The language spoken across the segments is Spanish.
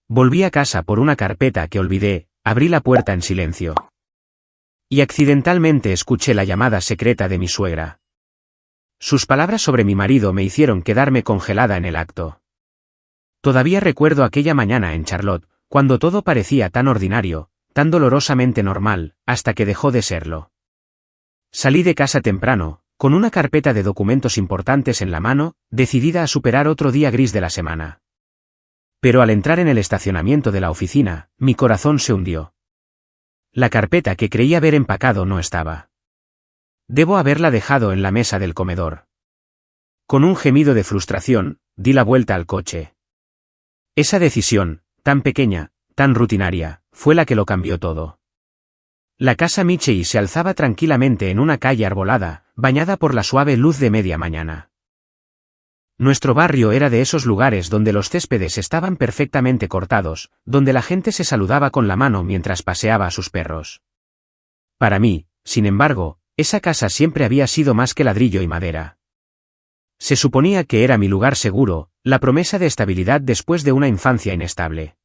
Volví a casa por una carpeta que olvidé, abrí la puerta en silencio. Y accidentalmente escuché la llamada secreta de mi suegra. Sus palabras sobre mi marido me hicieron quedarme congelada en el acto. Todavía recuerdo aquella mañana en Charlotte, cuando todo parecía tan ordinario, tan dolorosamente normal, hasta que dejó de serlo. Salí de casa temprano, con una carpeta de documentos importantes en la mano, decidida a superar otro día gris de la semana. Pero al entrar en el estacionamiento de la oficina, mi corazón se hundió. La carpeta que creí haber empacado no estaba. Debo haberla dejado en la mesa del comedor. Con un gemido de frustración, di la vuelta al coche. Esa decisión, tan pequeña, tan rutinaria, fue la que lo cambió todo. La casa Michei se alzaba tranquilamente en una calle arbolada, bañada por la suave luz de media mañana. Nuestro barrio era de esos lugares donde los céspedes estaban perfectamente cortados, donde la gente se saludaba con la mano mientras paseaba a sus perros. Para mí, sin embargo, esa casa siempre había sido más que ladrillo y madera. Se suponía que era mi lugar seguro, la promesa de estabilidad después de una infancia inestable.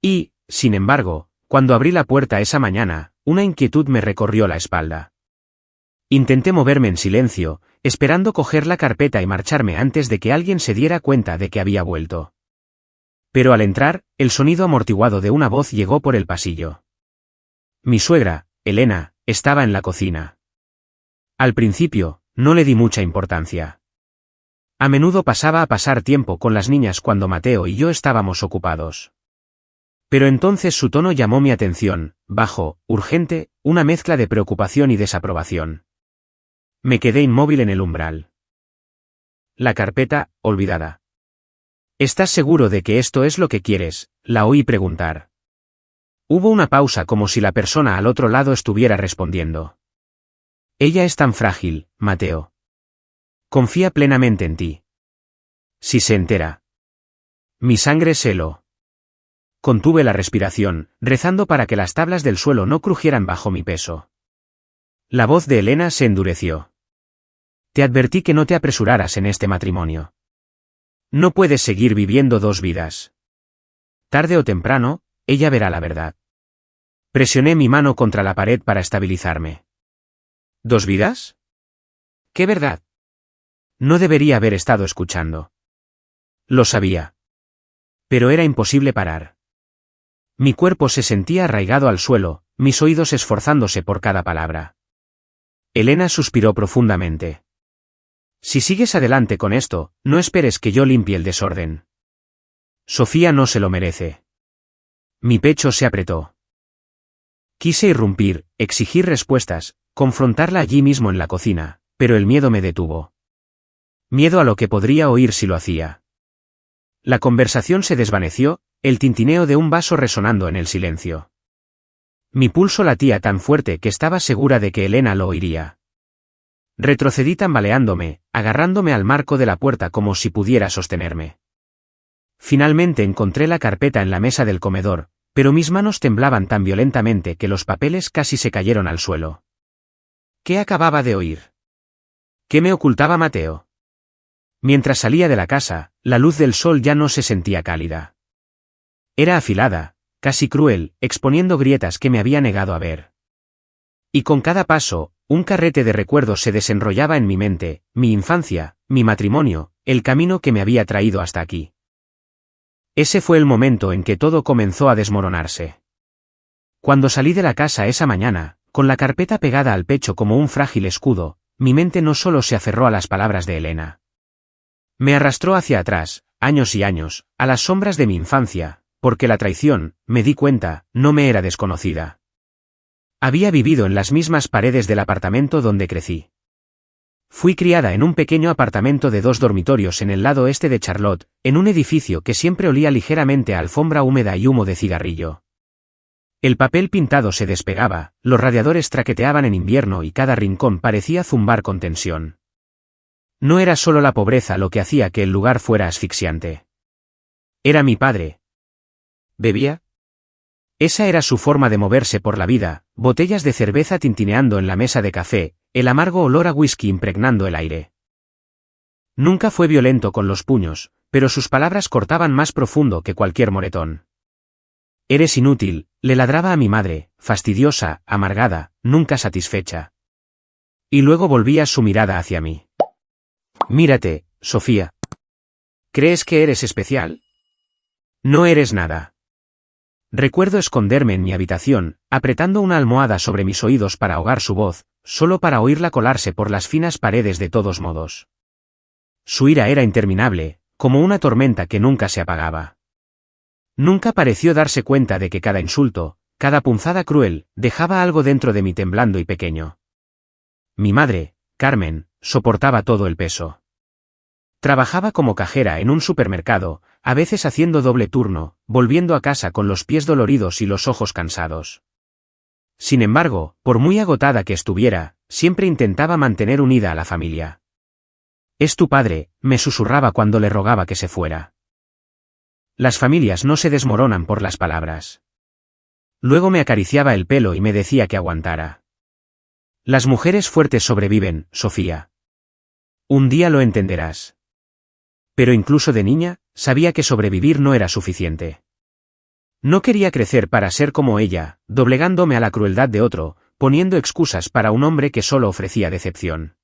Y, sin embargo, cuando abrí la puerta esa mañana, una inquietud me recorrió la espalda. Intenté moverme en silencio, esperando coger la carpeta y marcharme antes de que alguien se diera cuenta de que había vuelto. Pero al entrar, el sonido amortiguado de una voz llegó por el pasillo. Mi suegra, Elena, estaba en la cocina. Al principio, no le di mucha importancia. A menudo pasaba a pasar tiempo con las niñas cuando Mateo y yo estábamos ocupados. Pero entonces su tono llamó mi atención, bajo, urgente, una mezcla de preocupación y desaprobación. Me quedé inmóvil en el umbral. La carpeta, olvidada. ¿Estás seguro de que esto es lo que quieres?, la oí preguntar. Hubo una pausa como si la persona al otro lado estuviera respondiendo. Ella es tan frágil, Mateo. Confía plenamente en ti. Si se entera. Mi sangre se heló. Contuve la respiración, rezando para que las tablas del suelo no crujieran bajo mi peso. La voz de Elena se endureció. Te advertí que no te apresuraras en este matrimonio. No puedes seguir viviendo dos vidas. Tarde o temprano, ella verá la verdad. Presioné mi mano contra la pared para estabilizarme. ¿Dos vidas? ¿Qué verdad? No debería haber estado escuchando. Lo sabía. Pero era imposible parar. Mi cuerpo se sentía arraigado al suelo, mis oídos esforzándose por cada palabra. Elena suspiró profundamente. Si sigues adelante con esto, no esperes que yo limpie el desorden. Sofía no se lo merece. Mi pecho se apretó. Quise irrumpir, exigir respuestas, confrontarla allí mismo en la cocina, pero el miedo me detuvo. Miedo a lo que podría oír si lo hacía. La conversación se desvaneció, el tintineo de un vaso resonando en el silencio. Mi pulso latía tan fuerte que estaba segura de que Elena lo oiría. Retrocedí tambaleándome, agarrándome al marco de la puerta como si pudiera sostenerme. Finalmente encontré la carpeta en la mesa del comedor, pero mis manos temblaban tan violentamente que los papeles casi se cayeron al suelo. ¿Qué acababa de oír? ¿Qué me ocultaba Mateo? Mientras salía de la casa, la luz del sol ya no se sentía cálida. Era afilada, casi cruel, exponiendo grietas que me había negado a ver. Y con cada paso, un carrete de recuerdos se desenrollaba en mi mente, mi infancia, mi matrimonio, el camino que me había traído hasta aquí. Ese fue el momento en que todo comenzó a desmoronarse. Cuando salí de la casa esa mañana, con la carpeta pegada al pecho como un frágil escudo, mi mente no solo se aferró a las palabras de Elena. Me arrastró hacia atrás, años y años, a las sombras de mi infancia, porque la traición, me di cuenta, no me era desconocida. Había vivido en las mismas paredes del apartamento donde crecí. Fui criada en un pequeño apartamento de 2 dormitorios en el lado este de Charlotte, en un edificio que siempre olía ligeramente a alfombra húmeda y humo de cigarrillo. El papel pintado se despegaba, los radiadores traqueteaban en invierno y cada rincón parecía zumbar con tensión. No era solo la pobreza lo que hacía que el lugar fuera asfixiante. Era mi padre. ¿Bebía? Esa era su forma de moverse por la vida, botellas de cerveza tintineando en la mesa de café, el amargo olor a whisky impregnando el aire. Nunca fue violento con los puños, pero sus palabras cortaban más profundo que cualquier moretón. Eres inútil, le ladraba a mi madre, fastidiosa, amargada, nunca satisfecha. Y luego volvía su mirada hacia mí. Mírate, Sofía. ¿Crees que eres especial? No eres nada. Recuerdo esconderme en mi habitación, apretando una almohada sobre mis oídos para ahogar su voz, solo para oírla colarse por las finas paredes de todos modos. Su ira era interminable, como una tormenta que nunca se apagaba. Nunca pareció darse cuenta de que cada insulto, cada punzada cruel, dejaba algo dentro de mí temblando y pequeño. Mi madre, Carmen, soportaba todo el peso. Trabajaba como cajera en un supermercado, a veces haciendo doble turno, volviendo a casa con los pies doloridos y los ojos cansados. Sin embargo, por muy agotada que estuviera, siempre intentaba mantener unida a la familia. «Es tu padre», me susurraba cuando le rogaba que se fuera. Las familias no se desmoronan por las palabras. Luego me acariciaba el pelo y me decía que aguantara. Las mujeres fuertes sobreviven, Sofía. Un día lo entenderás. Pero incluso de niña, sabía que sobrevivir no era suficiente. No quería crecer para ser como ella, doblegándome a la crueldad de otro, poniendo excusas para un hombre que solo ofrecía decepción.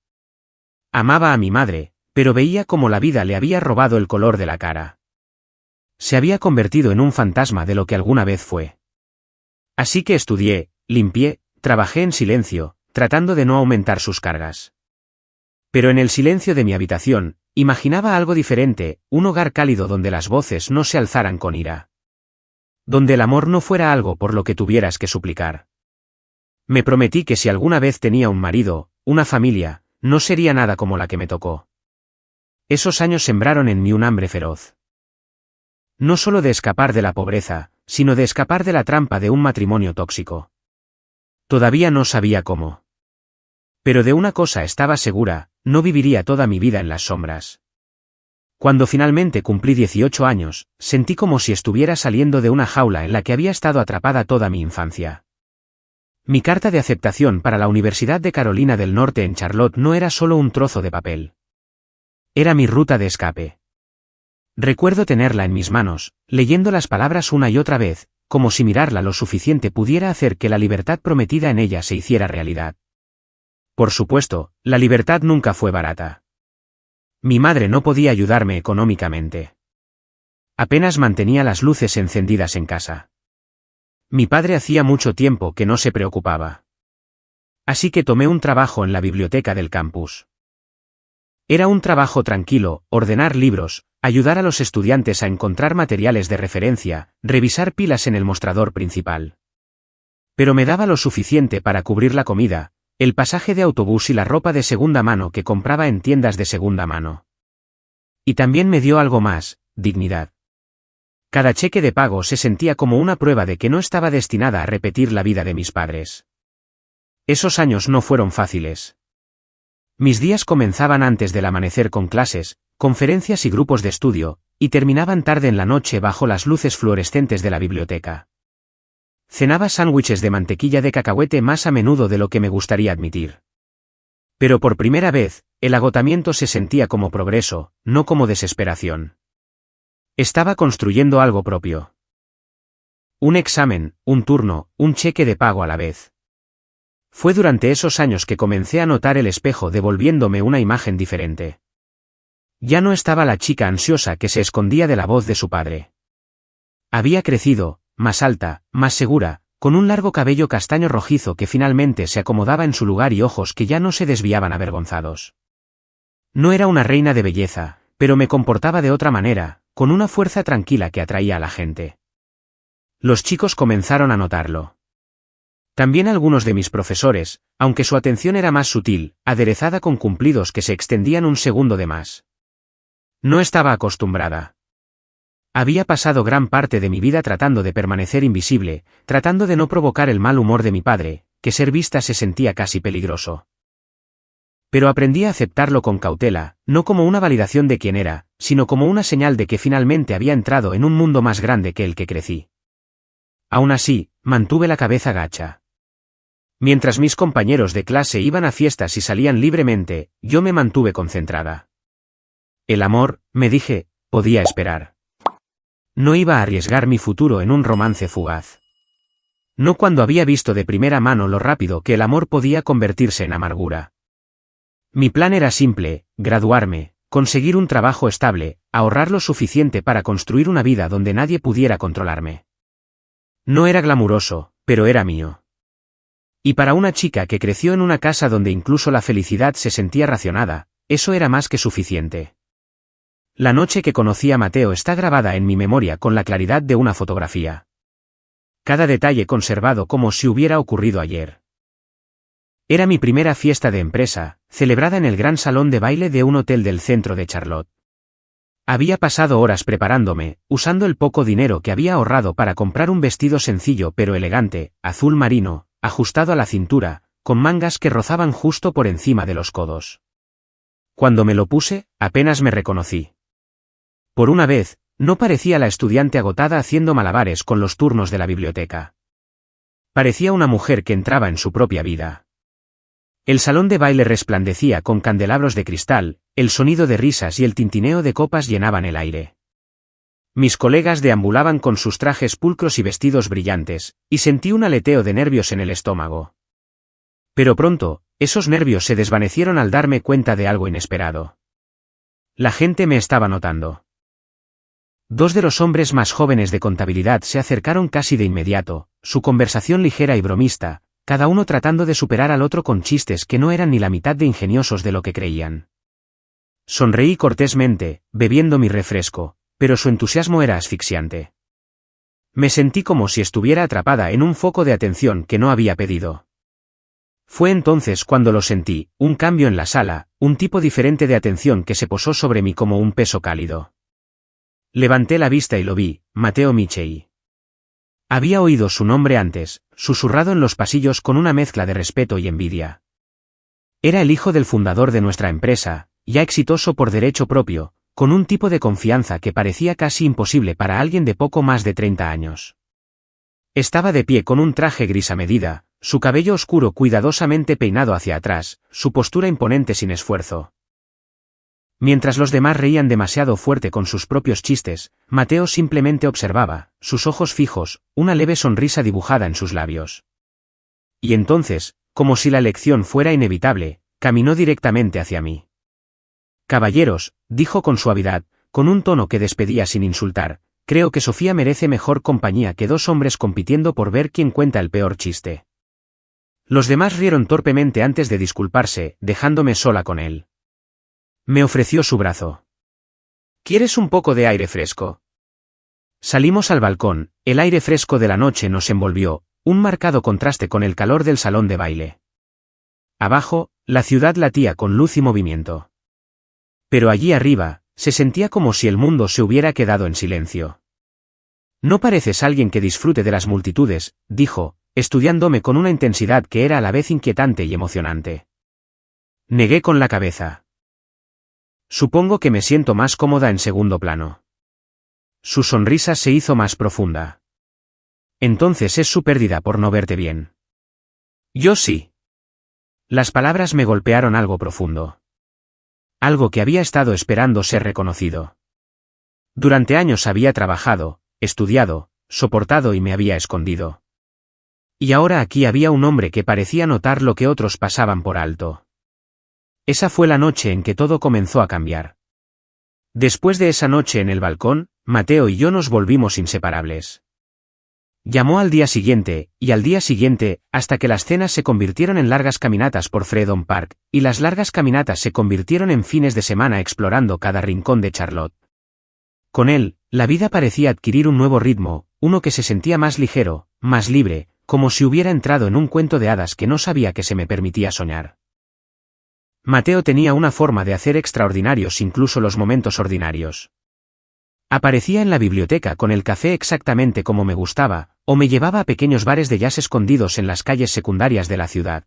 Amaba a mi madre, pero veía cómo la vida le había robado el color de la cara. Se había convertido en un fantasma de lo que alguna vez fue. Así que estudié, limpié, trabajé en silencio, tratando de no aumentar sus cargas. Pero en el silencio de mi habitación, imaginaba algo diferente, un hogar cálido donde las voces no se alzaran con ira. Donde el amor no fuera algo por lo que tuvieras que suplicar. Me prometí que si alguna vez tenía un marido, una familia, no sería nada como la que me tocó. Esos años sembraron en mí un hambre feroz. No solo de escapar de la pobreza, sino de escapar de la trampa de un matrimonio tóxico. Todavía no sabía cómo. Pero de una cosa estaba segura, no viviría toda mi vida en las sombras. Cuando finalmente cumplí 18 años, sentí como si estuviera saliendo de una jaula en la que había estado atrapada toda mi infancia. Mi carta de aceptación para la Universidad de Carolina del Norte en Charlotte no era solo un trozo de papel. Era mi ruta de escape. Recuerdo tenerla en mis manos, leyendo las palabras una y otra vez, como si mirarla lo suficiente pudiera hacer que la libertad prometida en ella se hiciera realidad. Por supuesto, la libertad nunca fue barata. Mi madre no podía ayudarme económicamente. Apenas mantenía las luces encendidas en casa. Mi padre hacía mucho tiempo que no se preocupaba. Así que tomé un trabajo en la biblioteca del campus. Era un trabajo tranquilo, ordenar libros, ayudar a los estudiantes a encontrar materiales de referencia, revisar pilas en el mostrador principal. Pero me daba lo suficiente para cubrir la comida, el pasaje de autobús y la ropa de segunda mano que compraba en tiendas de segunda mano. Y también me dio algo más, dignidad. Cada cheque de pago se sentía como una prueba de que no estaba destinada a repetir la vida de mis padres. Esos años no fueron fáciles. Mis días comenzaban antes del amanecer con clases, conferencias y grupos de estudio, y terminaban tarde en la noche bajo las luces fluorescentes de la biblioteca. Cenaba sándwiches de mantequilla de cacahuete más a menudo de lo que me gustaría admitir. Pero por primera vez, el agotamiento se sentía como progreso, no como desesperación. Estaba construyendo algo propio. Un examen, un turno, un cheque de pago a la vez. Fue durante esos años que comencé a notar el espejo devolviéndome una imagen diferente. Ya no estaba la chica ansiosa que se escondía de la voz de su padre. Había crecido, más alta, más segura, con un largo cabello castaño rojizo que finalmente se acomodaba en su lugar y ojos que ya no se desviaban avergonzados. No era una reina de belleza, pero me comportaba de otra manera, con una fuerza tranquila que atraía a la gente. Los chicos comenzaron a notarlo. También algunos de mis profesores, aunque su atención era más sutil, aderezada con cumplidos que se extendían un segundo de más. No estaba acostumbrada. Había pasado gran parte de mi vida tratando de permanecer invisible, tratando de no provocar el mal humor de mi padre, que ser vista se sentía casi peligroso. Pero aprendí a aceptarlo con cautela, no como una validación de quién era, sino como una señal de que finalmente había entrado en un mundo más grande que el que crecí. Aún así, mantuve la cabeza gacha. Mientras mis compañeros de clase iban a fiestas y salían libremente, yo me mantuve concentrada. El amor, me dije, podía esperar. No iba a arriesgar mi futuro en un romance fugaz. No cuando había visto de primera mano lo rápido que el amor podía convertirse en amargura. Mi plan era simple: graduarme, conseguir un trabajo estable, ahorrar lo suficiente para construir una vida donde nadie pudiera controlarme. No era glamuroso, pero era mío. Y para una chica que creció en una casa donde incluso la felicidad se sentía racionada, eso era más que suficiente. La noche que conocí a Mateo está grabada en mi memoria con la claridad de una fotografía. Cada detalle conservado como si hubiera ocurrido ayer. Era mi primera fiesta de empresa, celebrada en el gran salón de baile de un hotel del centro de Charlotte. Había pasado horas preparándome, usando el poco dinero que había ahorrado para comprar un vestido sencillo pero elegante, azul marino, ajustado a la cintura, con mangas que rozaban justo por encima de los codos. Cuando me lo puse, apenas me reconocí. Por una vez, no parecía la estudiante agotada haciendo malabares con los turnos de la biblioteca. Parecía una mujer que entraba en su propia vida. El salón de baile resplandecía con candelabros de cristal, el sonido de risas y el tintineo de copas llenaban el aire. Mis colegas deambulaban con sus trajes pulcros y vestidos brillantes, y sentí un aleteo de nervios en el estómago. Pero pronto, esos nervios se desvanecieron al darme cuenta de algo inesperado. La gente me estaba notando. Dos de los hombres más jóvenes de contabilidad se acercaron casi de inmediato, su conversación ligera y bromista, cada uno tratando de superar al otro con chistes que no eran ni la mitad de ingeniosos de lo que creían. Sonreí cortésmente, bebiendo mi refresco, pero su entusiasmo era asfixiante. Me sentí como si estuviera atrapada en un foco de atención que no había pedido. Fue entonces cuando lo sentí, un cambio en la sala, un tipo diferente de atención que se posó sobre mí como un peso cálido. Levanté la vista y lo vi, Matteo Michei. Había oído su nombre antes, susurrado en los pasillos con una mezcla de respeto y envidia. Era el hijo del fundador de nuestra empresa, ya exitoso por derecho propio, con un tipo de confianza que parecía casi imposible para alguien de poco más de 30 años. Estaba de pie con un traje gris a medida, su cabello oscuro cuidadosamente peinado hacia atrás, su postura imponente sin esfuerzo. Mientras los demás reían demasiado fuerte con sus propios chistes, Mateo simplemente observaba, sus ojos fijos, una leve sonrisa dibujada en sus labios. Y entonces, como si la elección fuera inevitable, caminó directamente hacia mí. «Caballeros», dijo con suavidad, con un tono que despedía sin insultar, «creo que Sofía merece mejor compañía que dos hombres compitiendo por ver quién cuenta el peor chiste». Los demás rieron torpemente antes de disculparse, dejándome sola con él. Me ofreció su brazo. «¿Quieres un poco de aire fresco?» Salimos al balcón, el aire fresco de la noche nos envolvió, un marcado contraste con el calor del salón de baile. Abajo, la ciudad latía con luz y movimiento. Pero allí arriba, se sentía como si el mundo se hubiera quedado en silencio. «No pareces alguien que disfrute de las multitudes», dijo, estudiándome con una intensidad que era a la vez inquietante y emocionante. Negué con la cabeza. «Supongo que me siento más cómoda en segundo plano». Su sonrisa se hizo más profunda. «Entonces es su pérdida por no verte bien». «Yo sí». Las palabras me golpearon algo profundo. Algo que había estado esperando ser reconocido. Durante años había trabajado, estudiado, soportado y me había escondido. Y ahora aquí había un hombre que parecía notar lo que otros pasaban por alto. Esa fue la noche en que todo comenzó a cambiar. Después de esa noche en el balcón, Mateo y yo nos volvimos inseparables. Llamó al día siguiente, y al día siguiente, hasta que las cenas se convirtieron en largas caminatas por Freedom Park, y las largas caminatas se convirtieron en fines de semana explorando cada rincón de Charlotte. Con él, la vida parecía adquirir un nuevo ritmo, uno que se sentía más ligero, más libre, como si hubiera entrado en un cuento de hadas que no sabía que se me permitía soñar. Mateo tenía una forma de hacer extraordinarios incluso los momentos ordinarios. Aparecía en la biblioteca con el café exactamente como me gustaba, o me llevaba a pequeños bares de jazz escondidos en las calles secundarias de la ciudad.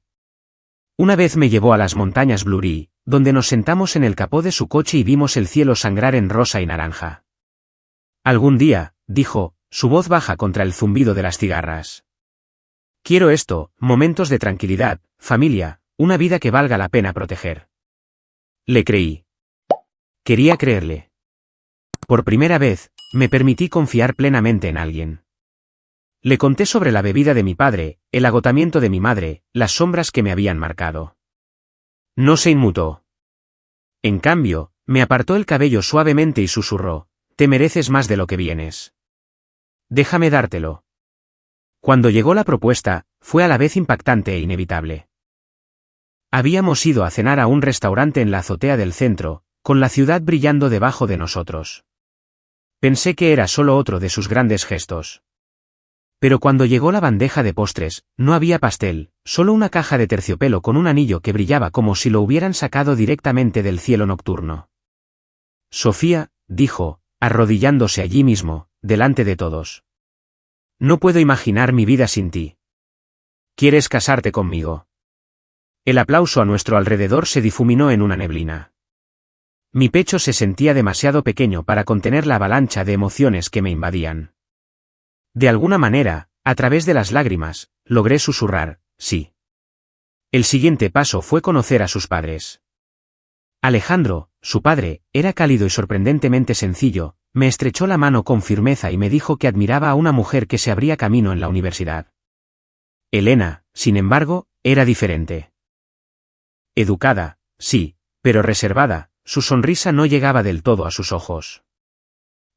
Una vez me llevó a las montañas Blurry, donde nos sentamos en el capó de su coche y vimos el cielo sangrar en rosa y naranja. «Algún día», dijo, su voz baja contra el zumbido de las cigarras. «Quiero esto, momentos de tranquilidad, familia, una vida que valga la pena proteger». Le creí. Quería creerle. Por primera vez, me permití confiar plenamente en alguien. Le conté sobre la bebida de mi padre, el agotamiento de mi madre, las sombras que me habían marcado. No se inmutó. En cambio, me apartó el cabello suavemente y susurró: «Te mereces más de lo que vienes. Déjame dártelo». Cuando llegó la propuesta, fue a la vez impactante e inevitable. Habíamos ido a cenar a un restaurante en la azotea del centro, con la ciudad brillando debajo de nosotros. Pensé que era solo otro de sus grandes gestos. Pero cuando llegó la bandeja de postres, no había pastel, solo una caja de terciopelo con un anillo que brillaba como si lo hubieran sacado directamente del cielo nocturno. «Sofía», dijo, arrodillándose allí mismo, delante de todos. «No puedo imaginar mi vida sin ti. ¿Quieres casarte conmigo?». El aplauso a nuestro alrededor se difuminó en una neblina. Mi pecho se sentía demasiado pequeño para contener la avalancha de emociones que me invadían. De alguna manera, a través de las lágrimas, logré susurrar: «Sí». El siguiente paso fue conocer a sus padres. Alejandro, su padre, era cálido y sorprendentemente sencillo, me estrechó la mano con firmeza y me dijo que admiraba a una mujer que se abría camino en la universidad. Elena, sin embargo, era diferente. Educada, sí, pero reservada, su sonrisa no llegaba del todo a sus ojos.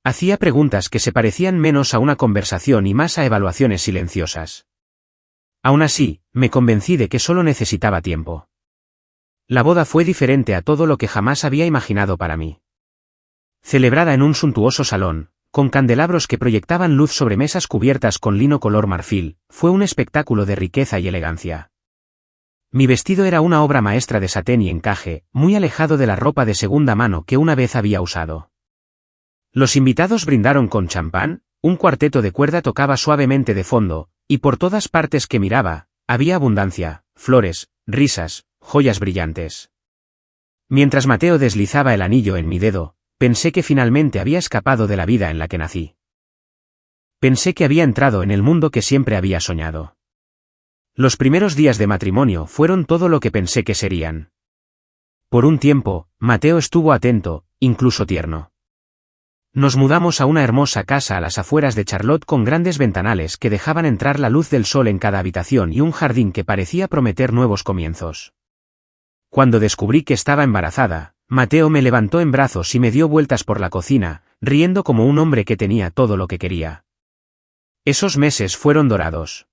Hacía preguntas que se parecían menos a una conversación y más a evaluaciones silenciosas. Aún así, me convencí de que solo necesitaba tiempo. La boda fue diferente a todo lo que jamás había imaginado para mí. Celebrada en un suntuoso salón, con candelabros que proyectaban luz sobre mesas cubiertas con lino color marfil, fue un espectáculo de riqueza y elegancia. Mi vestido era una obra maestra de satén y encaje, muy alejado de la ropa de segunda mano que una vez había usado. Los invitados brindaron con champán, un cuarteto de cuerda tocaba suavemente de fondo, y por todas partes que miraba, había abundancia, flores, risas, joyas brillantes. Mientras Mateo deslizaba el anillo en mi dedo, pensé que finalmente había escapado de la vida en la que nací. Pensé que había entrado en el mundo que siempre había soñado. Los primeros días de matrimonio fueron todo lo que pensé que serían. Por un tiempo, Mateo estuvo atento, incluso tierno. Nos mudamos a una hermosa casa a las afueras de Charlotte con grandes ventanales que dejaban entrar la luz del sol en cada habitación y un jardín que parecía prometer nuevos comienzos. Cuando descubrí que estaba embarazada, Mateo me levantó en brazos y me dio vueltas por la cocina, riendo como un hombre que tenía todo lo que quería. Esos meses fueron dorados.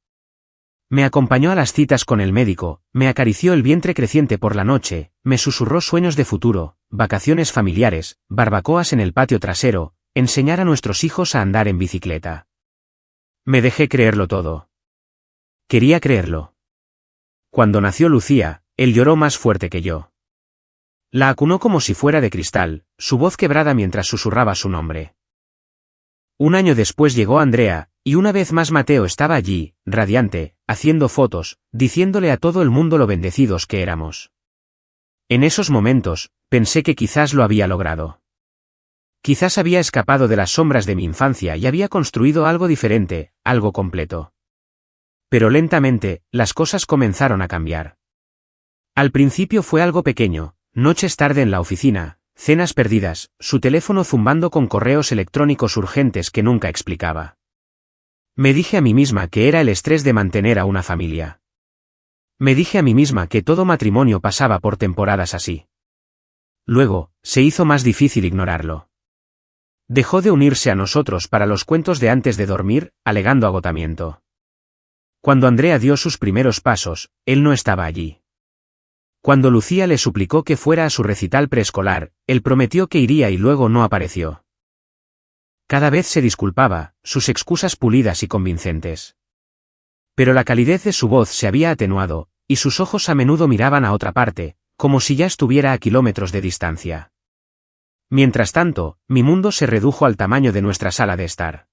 Me acompañó a las citas con el médico, me acarició el vientre creciente por la noche, me susurró sueños de futuro, vacaciones familiares, barbacoas en el patio trasero, enseñar a nuestros hijos a andar en bicicleta. Me dejé creerlo todo. Quería creerlo. Cuando nació Lucía, él lloró más fuerte que yo. La acunó como si fuera de cristal, su voz quebrada mientras susurraba su nombre. Un año después llegó Andrea, y una vez más Mateo estaba allí, radiante, haciendo fotos, diciéndole a todo el mundo lo bendecidos que éramos. En esos momentos, pensé que quizás lo había logrado. Quizás había escapado de las sombras de mi infancia y había construido algo diferente, algo completo. Pero lentamente, las cosas comenzaron a cambiar. Al principio fue algo pequeño, noches tarde en la oficina, cenas perdidas, su teléfono zumbando con correos electrónicos urgentes que nunca explicaba. Me dije a mí misma que era el estrés de mantener a una familia. Me dije a mí misma que todo matrimonio pasaba por temporadas así. Luego, se hizo más difícil ignorarlo. Dejó de unirse a nosotros para los cuentos de antes de dormir, alegando agotamiento. Cuando Andrea dio sus primeros pasos, él no estaba allí. Cuando Lucía le suplicó que fuera a su recital preescolar, él prometió que iría y luego no apareció. Cada vez se disculpaba, sus excusas pulidas y convincentes. Pero la calidez de su voz se había atenuado, y sus ojos a menudo miraban a otra parte, como si ya estuviera a kilómetros de distancia. Mientras tanto, mi mundo se redujo al tamaño de nuestra sala de estar.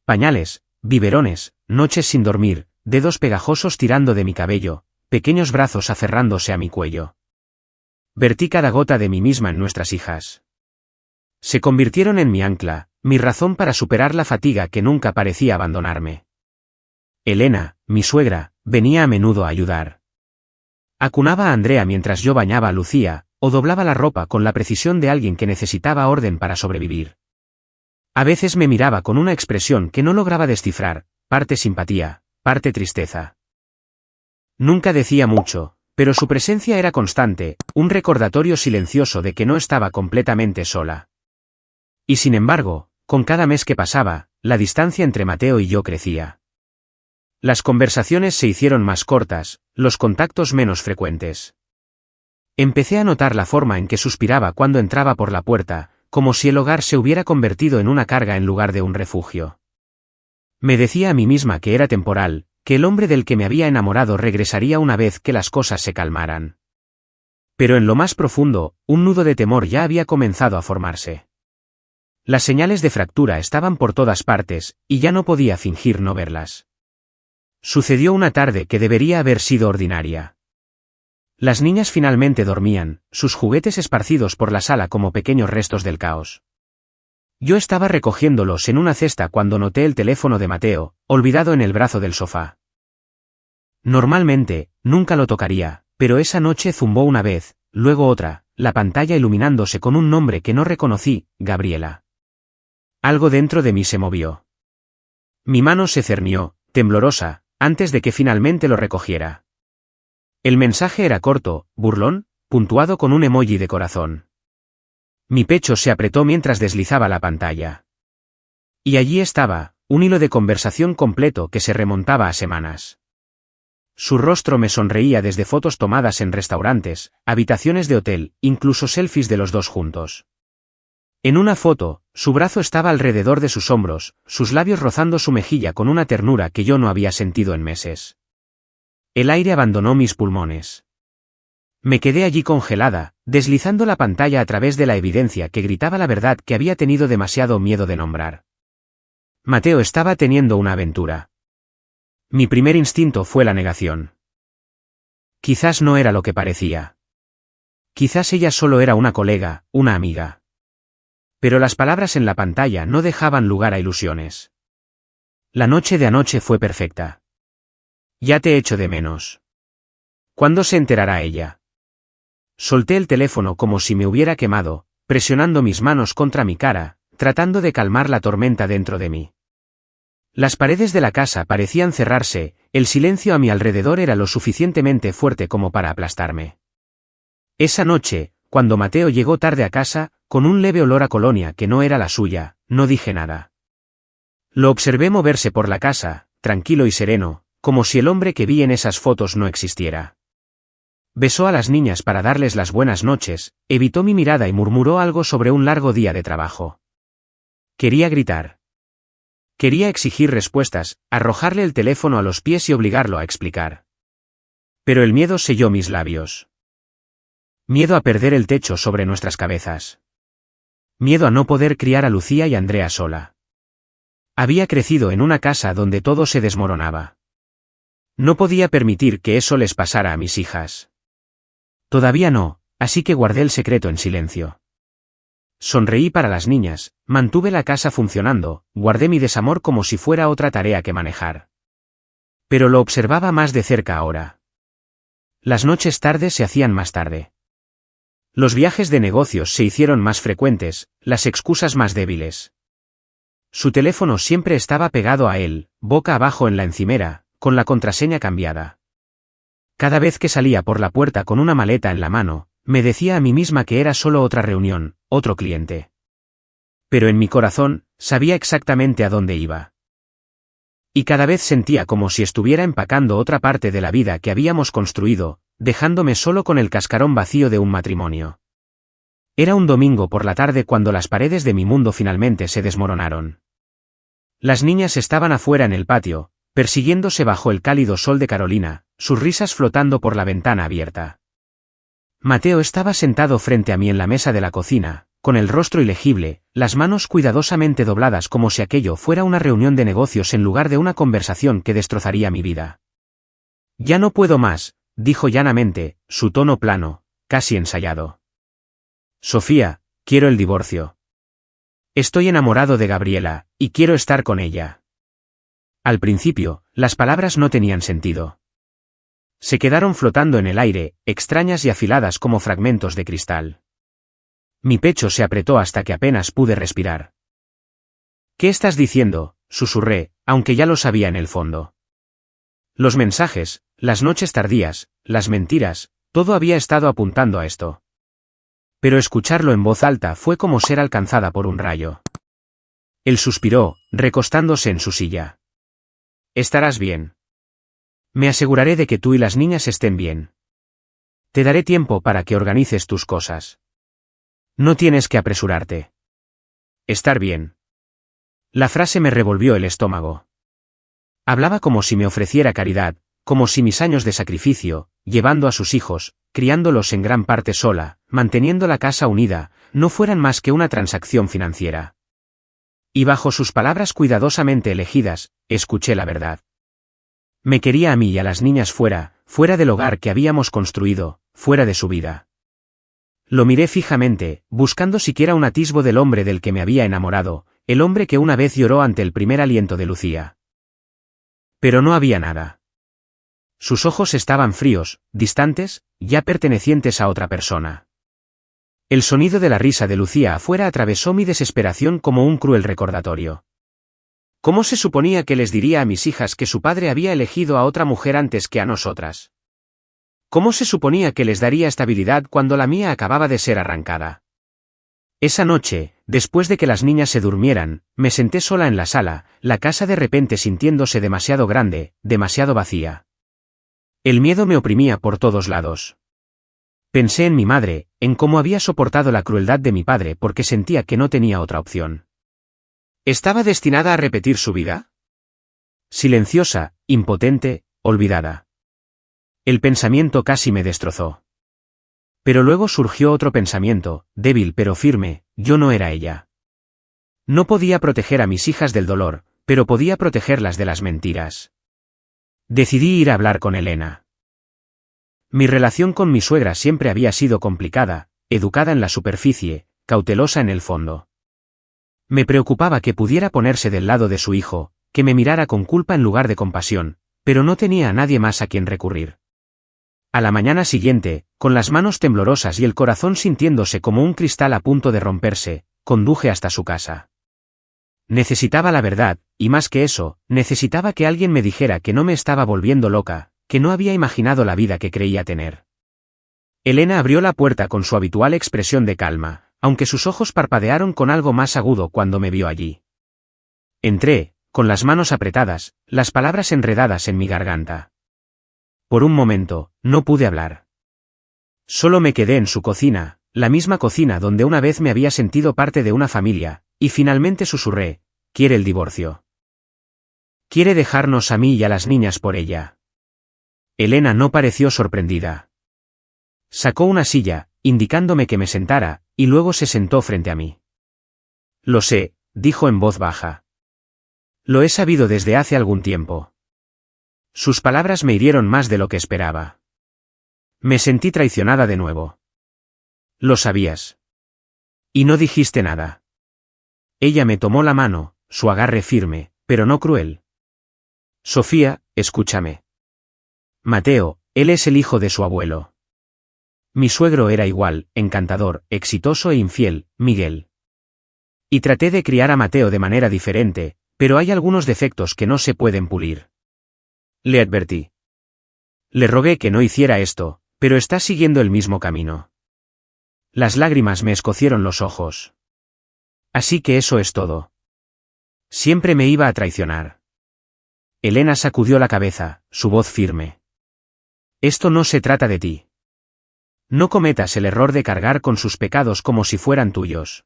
Pañales, biberones, noches sin dormir, dedos pegajosos tirando de mi cabello, pequeños brazos aferrándose a mi cuello. Vertí cada gota de mí misma en nuestras hijas. Se convirtieron en mi ancla, mi razón para superar la fatiga que nunca parecía abandonarme. Elena, mi suegra, venía a menudo a ayudar. Acunaba a Andrea mientras yo bañaba a Lucía, o doblaba la ropa con la precisión de alguien que necesitaba orden para sobrevivir. A veces me miraba con una expresión que no lograba descifrar, parte simpatía, parte tristeza. Nunca decía mucho, pero su presencia era constante, un recordatorio silencioso de que no estaba completamente sola. Y sin embargo, con cada mes que pasaba, la distancia entre Mateo y yo crecía. Las conversaciones se hicieron más cortas, los contactos menos frecuentes. Empecé a notar la forma en que suspiraba cuando entraba por la puerta, como si el hogar se hubiera convertido en una carga en lugar de un refugio. Me decía a mí misma que era temporal, que el hombre del que me había enamorado regresaría una vez que las cosas se calmaran. Pero en lo más profundo, un nudo de temor ya había comenzado a formarse. Las señales de fractura estaban por todas partes, y ya no podía fingir no verlas. Sucedió una tarde que debería haber sido ordinaria. Las niñas finalmente dormían, sus juguetes esparcidos por la sala como pequeños restos del caos. Yo estaba recogiéndolos en una cesta cuando noté el teléfono de Mateo, olvidado en el brazo del sofá. Normalmente, nunca lo tocaría, pero esa noche zumbó una vez, luego otra, la pantalla iluminándose con un nombre que no reconocí, Gabriela. Algo dentro de mí se movió. Mi mano se cernió, temblorosa, antes de que finalmente lo recogiera. El mensaje era corto, burlón, puntuado con un emoji de corazón. Mi pecho se apretó mientras deslizaba la pantalla. Y allí estaba, un hilo de conversación completo que se remontaba a semanas. Su rostro me sonreía desde fotos tomadas en restaurantes, habitaciones de hotel, incluso selfies de los dos juntos. En una foto, su brazo estaba alrededor de sus hombros, sus labios rozando su mejilla con una ternura que yo no había sentido en meses. El aire abandonó mis pulmones. Me quedé allí congelada, deslizando la pantalla a través de la evidencia que gritaba la verdad que había tenido demasiado miedo de nombrar. Mateo estaba teniendo una aventura. Mi primer instinto fue la negación. Quizás no era lo que parecía. Quizás ella solo era una colega, una amiga. Pero las palabras en la pantalla no dejaban lugar a ilusiones. La noche de anoche fue perfecta. Ya te echo de menos. ¿Cuándo se enterará ella? Solté el teléfono como si me hubiera quemado, presionando mis manos contra mi cara, tratando de calmar la tormenta dentro de mí. Las paredes de la casa parecían cerrarse, el silencio a mi alrededor era lo suficientemente fuerte como para aplastarme. Esa noche, cuando Mateo llegó tarde a casa, con un leve olor a colonia que no era la suya, no dije nada. Lo observé moverse por la casa, tranquilo y sereno, como si el hombre que vi en esas fotos no existiera. Besó a las niñas para darles las buenas noches, evitó mi mirada y murmuró algo sobre un largo día de trabajo. Quería gritar. Quería exigir respuestas, arrojarle el teléfono a los pies y obligarlo a explicar. Pero el miedo selló mis labios. Miedo a perder el techo sobre nuestras cabezas. Miedo a no poder criar a Lucía y Andrea sola. Había crecido en una casa donde todo se desmoronaba. No podía permitir que eso les pasara a mis hijas. Todavía no, así que guardé el secreto en silencio. Sonreí para las niñas, mantuve la casa funcionando, guardé mi desamor como si fuera otra tarea que manejar. Pero lo observaba más de cerca ahora. Las noches tardes se hacían más tarde. Los viajes de negocios se hicieron más frecuentes, las excusas más débiles. Su teléfono siempre estaba pegado a él, boca abajo en la encimera, con la contraseña cambiada. Cada vez que salía por la puerta con una maleta en la mano, me decía a mí misma que era solo otra reunión, otro cliente. Pero en mi corazón, sabía exactamente a dónde iba. Y cada vez sentía como si estuviera empacando otra parte de la vida que habíamos construido, dejándome solo con el cascarón vacío de un matrimonio. Era un domingo por la tarde cuando las paredes de mi mundo finalmente se desmoronaron. Las niñas estaban afuera en el patio, persiguiéndose bajo el cálido sol de Carolina, sus risas flotando por la ventana abierta. Mateo estaba sentado frente a mí en la mesa de la cocina, con el rostro ilegible, las manos cuidadosamente dobladas como si aquello fuera una reunión de negocios en lugar de una conversación que destrozaría mi vida. Ya no puedo más, dijo llanamente, su tono plano, casi ensayado. Sofía, quiero el divorcio. Estoy enamorado de Gabriela, y quiero estar con ella. Al principio, las palabras no tenían sentido. Se quedaron flotando en el aire, extrañas y afiladas como fragmentos de cristal. Mi pecho se apretó hasta que apenas pude respirar. ¿Qué estás diciendo?, susurré, aunque ya lo sabía en el fondo. Los mensajes, las noches tardías, las mentiras, todo había estado apuntando a esto. Pero escucharlo en voz alta fue como ser alcanzada por un rayo. Él suspiró, recostándose en su silla. Estarás bien. Me aseguraré de que tú y las niñas estén bien. Te daré tiempo para que organices tus cosas. No tienes que apresurarte. Estar bien. La frase me revolvió el estómago. Hablaba como si me ofreciera caridad, como si mis años de sacrificio, llevando a sus hijos, criándolos en gran parte sola, manteniendo la casa unida, no fueran más que una transacción financiera. Y bajo sus palabras cuidadosamente elegidas, escuché la verdad. Me quería a mí y a las niñas fuera del hogar que habíamos construido, fuera de su vida. Lo miré fijamente, buscando siquiera un atisbo del hombre del que me había enamorado, el hombre que una vez lloró ante el primer aliento de Lucía. Pero no había nada. Sus ojos estaban fríos, distantes, ya pertenecientes a otra persona. El sonido de la risa de Lucía afuera atravesó mi desesperación como un cruel recordatorio. ¿Cómo se suponía que les diría a mis hijas que su padre había elegido a otra mujer antes que a nosotras? ¿Cómo se suponía que les daría estabilidad cuando la mía acababa de ser arrancada? Esa noche, después de que las niñas se durmieran, me senté sola en la sala, la casa de repente sintiéndose demasiado grande, demasiado vacía. El miedo me oprimía por todos lados. Pensé en mi madre, en cómo había soportado la crueldad de mi padre porque sentía que no tenía otra opción. ¿Estaba destinada a repetir su vida? Silenciosa, impotente, olvidada. El pensamiento casi me destrozó. Pero luego surgió otro pensamiento, débil pero firme: yo no era ella. No podía proteger a mis hijas del dolor, pero podía protegerlas de las mentiras. Decidí ir a hablar con Elena. Mi relación con mi suegra siempre había sido complicada, educada en la superficie, cautelosa en el fondo. Me preocupaba que pudiera ponerse del lado de su hijo, que me mirara con culpa en lugar de compasión, pero no tenía a nadie más a quien recurrir. A la mañana siguiente, con las manos temblorosas y el corazón sintiéndose como un cristal a punto de romperse, conduje hasta su casa. Necesitaba la verdad, y más que eso, necesitaba que alguien me dijera que no me estaba volviendo loca, que no había imaginado la vida que creía tener. Elena abrió la puerta con su habitual expresión de calma, aunque sus ojos parpadearon con algo más agudo cuando me vio allí. Entré, con las manos apretadas, las palabras enredadas en mi garganta. Por un momento, no pude hablar. Solo me quedé en su cocina, la misma cocina donde una vez me había sentido parte de una familia, y finalmente susurré: quiere el divorcio. Quiere dejarnos a mí y a las niñas por ella. Elena no pareció sorprendida. Sacó una silla, indicándome que me sentara, y luego se sentó frente a mí. Lo sé, dijo en voz baja. Lo he sabido desde hace algún tiempo. Sus palabras me hirieron más de lo que esperaba. Me sentí traicionada de nuevo. Lo sabías. Y no dijiste nada. Ella me tomó la mano, su agarre firme, pero no cruel. Sofía, escúchame. Mateo, él es el hijo de su abuelo. Mi suegro era igual, encantador, exitoso e infiel, Miguel. Y traté de criar a Mateo de manera diferente, pero hay algunos defectos que no se pueden pulir. Le advertí. Le rogué que no hiciera esto, pero está siguiendo el mismo camino. Las lágrimas me escocieron los ojos. Así que eso es todo. Siempre me iba a traicionar. Elena sacudió la cabeza, su voz firme. Esto no se trata de ti. No cometas el error de cargar con sus pecados como si fueran tuyos.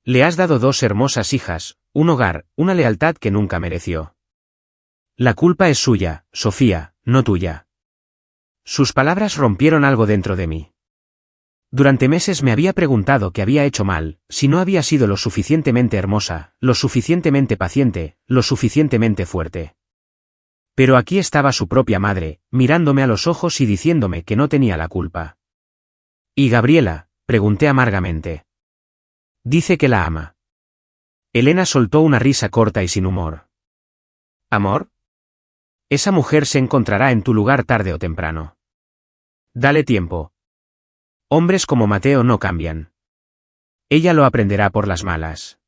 Le has dado 2 hermosas hijas, un hogar, una lealtad que nunca mereció. La culpa es suya, Sofía, no tuya. Sus palabras rompieron algo dentro de mí. Durante meses me había preguntado qué había hecho mal, si no había sido lo suficientemente hermosa, lo suficientemente paciente, lo suficientemente fuerte. Pero aquí estaba su propia madre, mirándome a los ojos y diciéndome que no tenía la culpa. ¿Y Gabriela?, pregunté amargamente. Dice que la ama. Elena soltó una risa corta y sin humor. ¿Amor? Esa mujer se encontrará en tu lugar tarde o temprano. Dale tiempo. Hombres como Mateo no cambian. Ella lo aprenderá por las malas.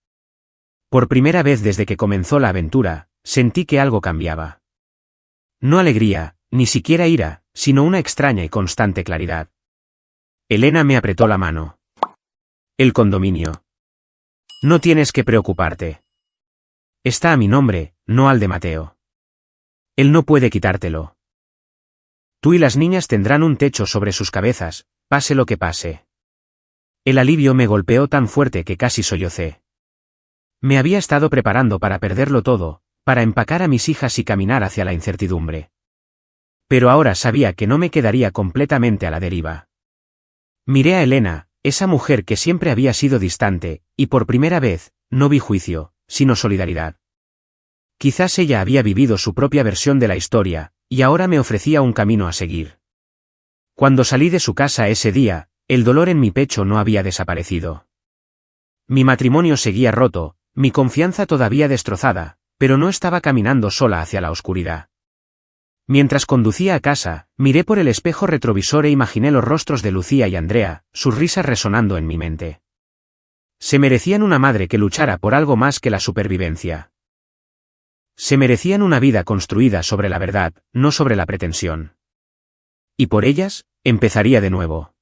Por primera vez desde que comenzó la aventura, sentí que algo cambiaba. No alegría, ni siquiera ira, sino una extraña y constante claridad. Elena me apretó la mano. El condominio. No tienes que preocuparte. Está a mi nombre, no al de Mateo. Él no puede quitártelo. Tú y las niñas tendrán un techo sobre sus cabezas, pase lo que pase. El alivio me golpeó tan fuerte que casi sollocé. Me había estado preparando para perderlo todo, para empacar a mis hijas y caminar hacia la incertidumbre. Pero ahora sabía que no me quedaría completamente a la deriva. Miré a Elena, esa mujer que siempre había sido distante, y por primera vez, no vi juicio, sino solidaridad. Quizás ella había vivido su propia versión de la historia, y ahora me ofrecía un camino a seguir. Cuando salí de su casa ese día, el dolor en mi pecho no había desaparecido. Mi matrimonio seguía roto, mi confianza todavía destrozada, pero no estaba caminando sola hacia la oscuridad. Mientras conducía a casa, miré por el espejo retrovisor e imaginé los rostros de Lucía y Andrea, sus risas resonando en mi mente. Se merecían una madre que luchara por algo más que la supervivencia. Se merecían una vida construida sobre la verdad, no sobre la pretensión. Y por ellas, empezaría de nuevo.